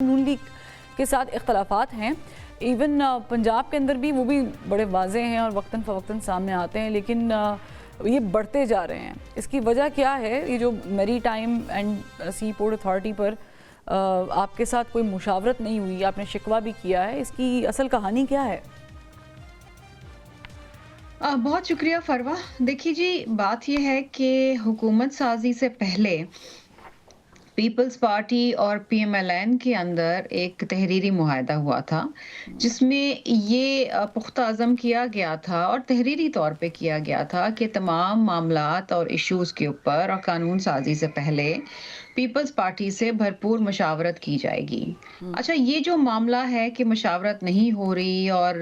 نون league کے ساتھ اختلافات ہیں، ایون پنجاب کے اندر بھی وہ بھی بڑے واضح ہیں اور وقتاً فوقتاً سامنے آتے ہیں، لیکن یہ بڑھتے جا رہے ہیں۔ اس کی وجہ کیا ہے؟ یہ جو maritime and seaport authority پر آپ کے ساتھ کوئی مشاورت نہیں ہوئی، آپ نے شکوہ بھی کیا ہے، اس کی اصل کہانی کیا ہے؟ بہت شکریہ فروا۔ دیکھیے جی، بات یہ ہے کہ حکومت سازی سے پہلے پیپلز پارٹی اور پی ایم ایل این کے اندر ایک تحریری معاہدہ ہوا تھا، جس میں یہ پختہ عزم کیا گیا تھا اور تحریری طور پہ کیا گیا تھا کہ تمام معاملات اور ایشوز کے اوپر اور قانون سازی سے پہلے پیپلز پارٹی سے بھرپور مشاورت کی جائے گی۔ اچھا، یہ جو معاملہ ہے کہ مشاورت نہیں ہو رہی اور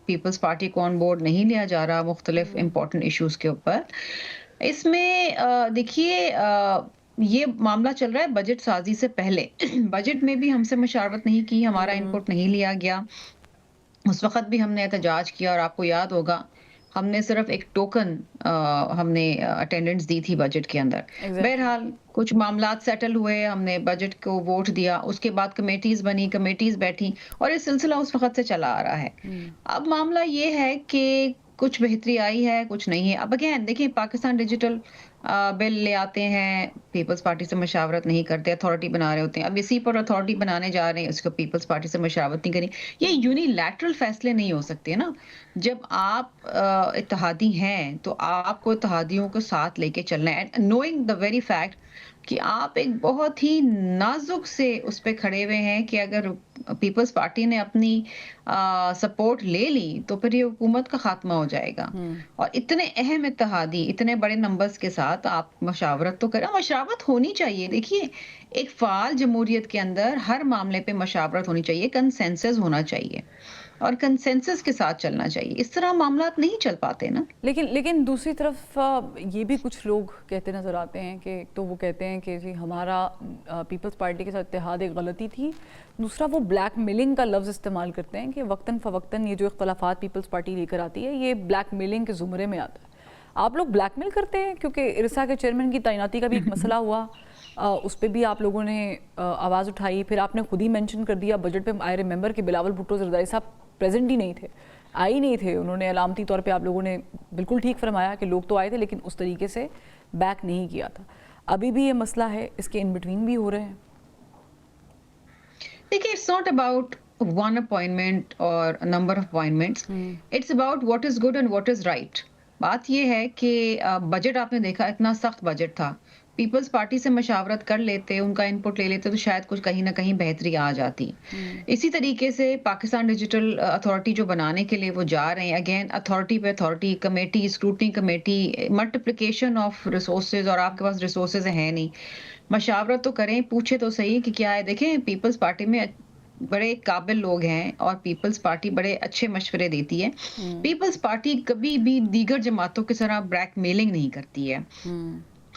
پیپلز پارٹی کو آن بورڈ نہیں لیا جا رہا مختلف امپورٹنٹ ایشوز کے اوپر، اس میں دیکھیے یہ معاملہ چل رہا ہے بجٹ سازی سے پہلے۔ بجٹ میں بھی ہم سے مشاورت نہیں کی، ہمارا انپٹ نہیں لیا گیا۔ اس وقت بھی ہم نے احتجاج کیا اور آپ کو یاد ہوگا ہم نے صرف ایک ٹوکن ہم نے اٹینڈنس دی تھی بجٹ کے اندر۔ ایگزیکٹلی۔ بہرحال کچھ معاملات سیٹل ہوئے، ہم نے بجٹ کو ووٹ دیا، اس کے بعد کمیٹیز بنی، کمیٹیز بیٹھی اور یہ سلسلہ اس وقت سے چلا آ رہا ہے۔ اب معاملہ یہ ہے کہ کچھ بہتری آئی ہے، کچھ نہیں ہے۔ اب اگین دیکھیں، پاکستان ڈیجیٹل بل لے آتے ہیں، پیپلز پارٹی سے مشاورت نہیں کرتے، اتھارٹی بنا رہے ہوتے ہیں۔ اب اسی پر اتھارٹی بنانے جا رہے ہیں، اس کو پیپلز پارٹی سے مشاورت نہیں کریں۔ یہ یونیلیٹرل فیصلے نہیں ہو سکتے نا۔ جب آپ اتحادی ہیں تو آپ کو اتحادیوں کو ساتھ لے کے چلنا ہے، نوئنگ دا ویری فیکٹ کہ آپ ایک بہت ہی نازک سے اس پہ کھڑے ہوئے ہیں کہ اگر پیپلز پارٹی نے اپنی سپورٹ لے لی تو پھر یہ حکومت کا خاتمہ ہو جائے گا۔ اور اتنے اہم اتحادی، اتنے بڑے نمبرز کے ساتھ آپ مشاورت تو کریں، مشاورت ہونی چاہیے۔ دیکھیے، ایک فعال جمہوریت کے اندر ہر معاملے پہ مشاورت ہونی چاہیے، کنسنسس ہونا چاہیے اور کنسنسس کے ساتھ چلنا چاہیے۔ اس طرح معاملات نہیں چل پاتے نا۔ لیکن دوسری طرف یہ بھی کچھ لوگ کہتے نظر آتے ہیں کہ ایک تو وہ کہتے ہیں کہ جی ہمارا پیپلز پارٹی کے ساتھ اتحاد ایک غلطی تھی، دوسرا وہ بلیک میلنگ کا لفظ استعمال کرتے ہیں کہ وقتاً فوقتاً یہ جو اختلافات پیپلز پارٹی لے کر آتی ہے یہ بلیک میلنگ کے زمرے میں آتا ہے۔ آپ لوگ بلیک میل کرتے ہیں؟ کیونکہ ارسا کے چیئرمین کی تعیناتی کا بھی ایک مسئلہ ہوا، اس پہ بھی آپ لوگوں نے آواز اٹھائی، پھر آپ نے خود ہی مینشن کر دیا بجٹ پہ۔ آئی ریممبر کہ بلاول بھٹو زرداری صاحب پریزنٹ ہی نہیں تھے، آئے ہی نہیں تھے، انہوں نے علامتی طور پہ آپ لوگوں نے بالکل ٹھیک فرمایا کہ لوگ تو آئے تھے لیکن اس طریقے سے بیک نہیں کیا تھا۔ ابھی بھی یہ مسئلہ ہے، اس کے ان بٹوین بھی ہو رہے ہیں۔ دیکھیے، it's not about one appointment اور number of appointments, it's about what is good and what is right. بات یہ ہے کہ بجٹ آپ نے دیکھا اتنا سخت بجٹ تھا، پیپلز پارٹی سے مشاورت کر لیتے، ان کا انپٹ لے لیتے تو شاید کچھ کہیں نہ کہیں بہتری آ جاتی۔ اسی طریقے سے پاکستان ڈیجیٹل اتھارٹی جو بنانے کے لیے وہ جا رہے ہیں، اگین اتھارٹی پہ authority, committee, scrutiny committee, multiplication of resources, اور آپ کے پاس ریسورسز ہیں نہیں۔ مشاورت تو کریں، پوچھے تو صحیح کہ کیا ہے۔ دیکھیں، پیپلز پارٹی میں بڑے قابل لوگ ہیں اور پیپلز پارٹی بڑے اچھے مشورے دیتی ہے۔ پیپلز پارٹی کبھی بھی دیگر جماعتوں کی طرح بلیک میلنگ نہیں کرتی ہے۔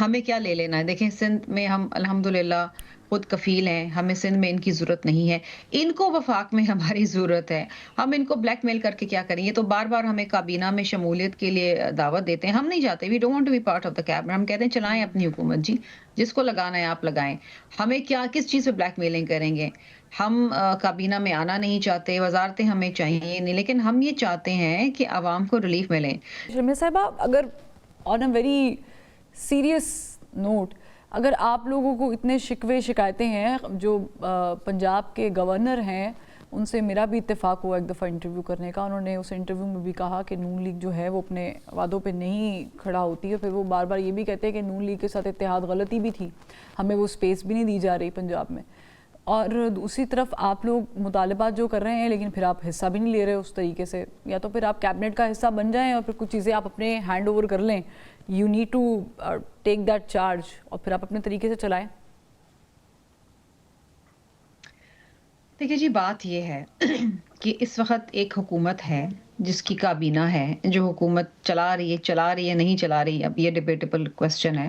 ہمیں کیا لے لینا ہے؟ دیکھیں، سندھ میں ہم الحمدللہ خود کفیل ہیں، ہمیں سندھ میں ان کی ضرورت نہیں ہے، ان کو وفاق میں ہماری ضرورت ہے۔ ہم ان کو بلیک میل کر کے کیا کریں؟ یہ تو بار بار ہمیں کابینہ میں شمولیت کے لیے دعوت دیتے ہیں، ہم نہیں جاتے۔ We don't want to be part of the cabinet. ہم کہتے ہیں چلائیں اپنی حکومت جی، جس کو لگانا ہے آپ لگائیں، ہمیں کیا کس چیز پہ بلیک میلنگ کریں گے؟ ہم کابینہ میں آنا نہیں چاہتے، وزارتیں ہمیں چاہیے نہیں، لیکن ہم یہ چاہتے ہیں کہ عوام کو ریلیف ملے۔ شرمیہ صاحبہ، اگر آن اے ویری سیریس نوٹ، اگر آپ لوگوں کو اتنے شکوے شکایتیں ہیں، جو پنجاب کے گورنر ہیں ان سے میرا بھی اتفاق ہوا ایک دفعہ انٹرویو کرنے کا، انہوں نے اس انٹرویو میں بھی کہا کہ نون لیگ جو ہے وہ اپنے وعدوں پہ نہیں کھڑا ہوتی ہے، پھر وہ بار بار یہ بھی کہتے ہیں کہ نون لیگ کے ساتھ اتحاد غلطی بھی تھی، ہمیں وہ سپیس بھی نہیں دی جا رہی پنجاب میں۔ اور دوسری طرف آپ لوگ مطالبات جو کر رہے ہیں لیکن پھر آپ حصہ بھی نہیں لے رہے اس طریقے سے، یا تو پھر آپ کیبنٹ کا حصہ بن جائیں اور پھر کچھ چیزیں آپ اپنے ہینڈ اوور کر لیں، you need to take that charge, اور پھر آپ اپنے طریقے سے چلائیں۔ دیکھیے جی، بات یہ ہے کہ اس وقت ایک حکومت ہے جس کی کابینہ ہے، جو حکومت چلا رہی ہے نہیں چلا رہی، اب یہ ڈیبیٹیبل کوسچن ہے۔